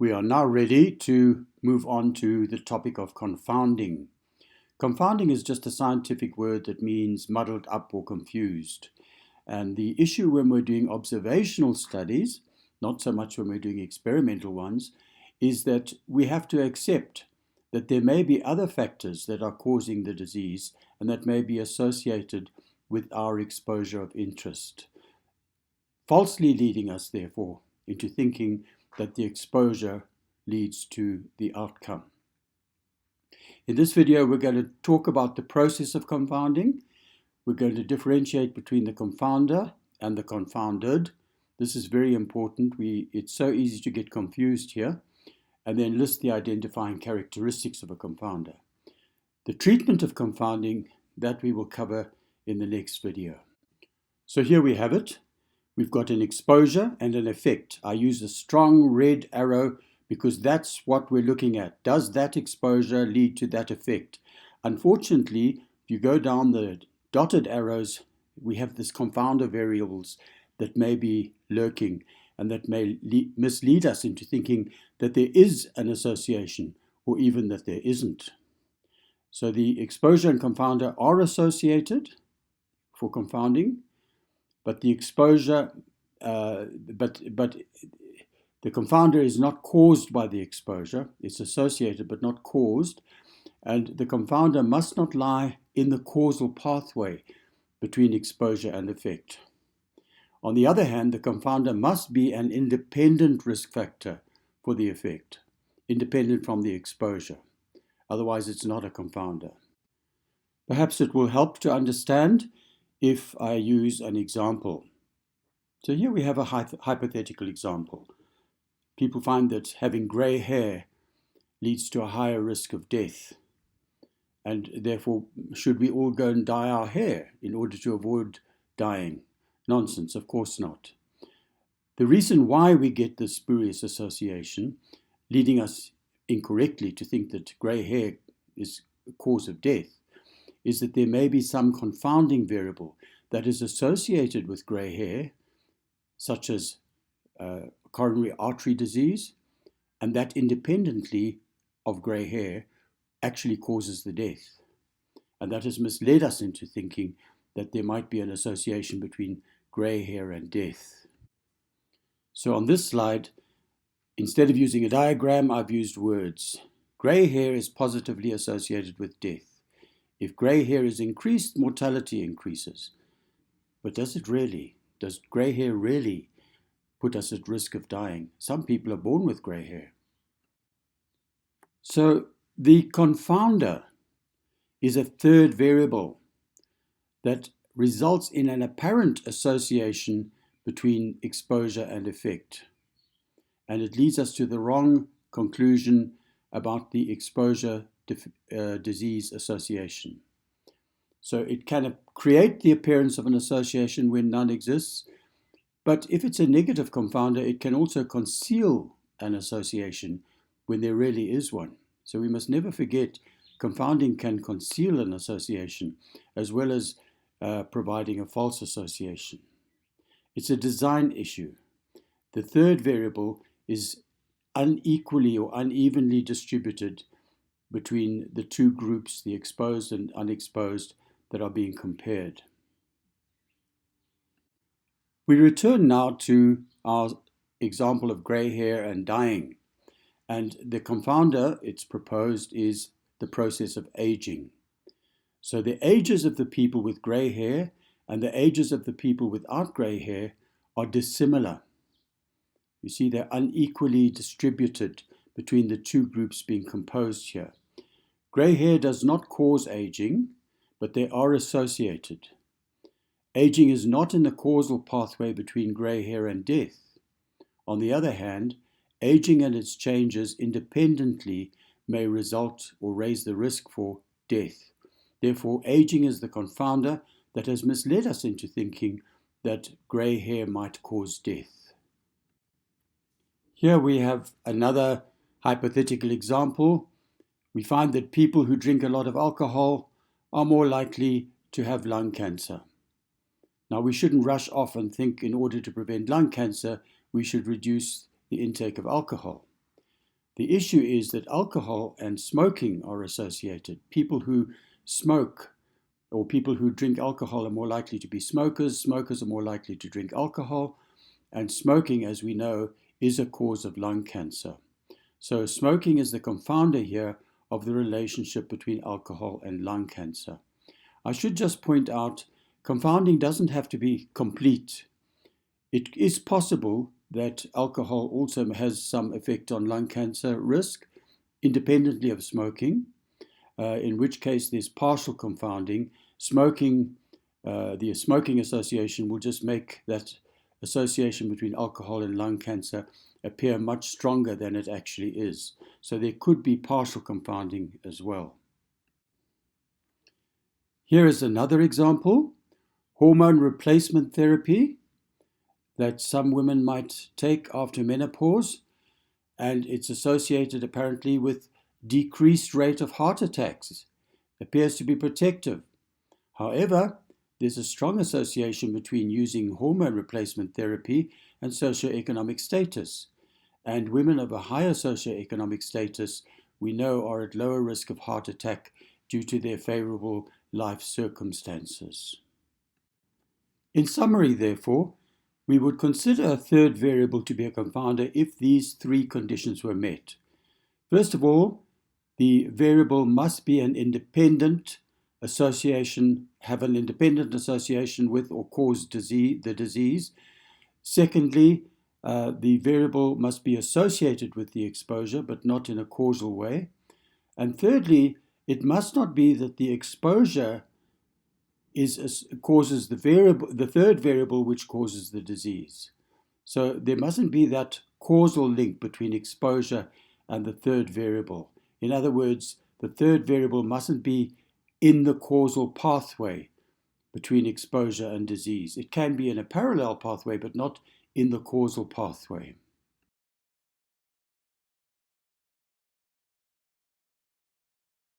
We are now ready to move on to the topic of confounding. Confounding is just a scientific word that means muddled up or confused. And the issue when we're doing observational studies, not so much when we're doing experimental ones, is that we have to accept that there may be other factors that are causing the disease and that may be associated with our exposure of interest, falsely leading us, therefore, into thinking that the exposure leads to the outcome. In this video, we're going to talk about the process of confounding. We're going to differentiate between the confounder and the confounded. This is very important. It's so easy to get confused here. And then list the identifying characteristics of a confounder. The treatment of confounding, that we will cover in the next video. So here we have it. We've got an exposure and an effect. I use a strong red arrow because that's what we're looking at. Does that exposure lead to that effect? Unfortunately, if you go down the dotted arrows, we have this confounder variables that may be lurking and that may mislead us into thinking that there is an association or even that there isn't. So the exposure and confounder are associated for confounding, but the exposure, but the confounder is not caused by the exposure. It's associated but not caused. And the confounder must not lie in the causal pathway between exposure and effect. On the other hand, the confounder must be an independent risk factor for the effect, independent from the exposure. Otherwise, it's not a confounder. Perhaps it will help to understand if I use an example. So here we have a hypothetical example. People find that having grey hair leads to a higher risk of death. And therefore, should we all go and dye our hair in order to avoid dying? Nonsense, of course not. The reason why we get this spurious association, leading us incorrectly to think that grey hair is a cause of death, is that there may be some confounding variable that is associated with grey hair, such as coronary artery disease, and that independently of grey hair actually causes the death. And that has misled us into thinking that there might be an association between grey hair and death. So on this slide, instead of using a diagram, I've used words. Grey hair is positively associated with death. If grey hair is increased, mortality increases. But does it really? Does grey hair really put us at risk of dying? Some people are born with grey hair. So the confounder is a third variable that results in an apparent association between exposure and effect. And it leads us to the wrong conclusion about the exposure disease association. So it can create the appearance of an association when none exists, but if it's a negative confounder, it can also conceal an association when there really is one. So we must never forget confounding can conceal an association as well as providing a false association. It's a design issue. The third variable is unequally or unevenly distributed between the two groups, the exposed and unexposed, that are being compared. We return now to our example of grey hair and dyeing. And the confounder, it's proposed, is the process of aging. So the ages of the people with grey hair and the ages of the people without grey hair are dissimilar. You see, they're unequally distributed between the two groups being composed here. Grey hair does not cause aging, but they are associated. Aging is not in the causal pathway between grey hair and death. On the other hand, aging and its changes independently may result or raise the risk for death. Therefore, aging is the confounder that has misled us into thinking that grey hair might cause death. Here we have another hypothetical example. We find that people who drink a lot of alcohol are more likely to have lung cancer. Now, we shouldn't rush off and think in order to prevent lung cancer, we should reduce the intake of alcohol. The issue is that alcohol and smoking are associated. People who smoke or people who drink alcohol are more likely to be smokers. Smokers are more likely to drink alcohol. And smoking, as we know, is a cause of lung cancer. So smoking is the confounder here of the relationship between alcohol and lung cancer. I should just point out, confounding doesn't have to be complete. It is possible that alcohol also has some effect on lung cancer risk, independently of smoking, in which case there's partial confounding. The smoking association will just make that association between alcohol and lung cancer appear much stronger than it actually is. So there could be partial confounding as well. Here is another example, hormone replacement therapy that some women might take after menopause, and it's associated apparently with decreased rate of heart attacks. It appears to be protective. However, there's a strong association between using hormone replacement therapy and socioeconomic status. And women of a higher socioeconomic status, we know, are at lower risk of heart attack due to their favorable life circumstances. In summary, therefore, we would consider a third variable to be a confounder if these three conditions were met. First of all, the variable must be an independent association, have an independent association with or cause the disease. Secondly, the variable must be associated with the exposure, but not in a causal way. And thirdly, it must not be that the exposure causes the third variable which causes the disease. So there mustn't be that causal link between exposure and the third variable. In other words, the third variable mustn't be in the causal pathway between exposure and disease. It can be in a parallel pathway, but not in the causal pathway.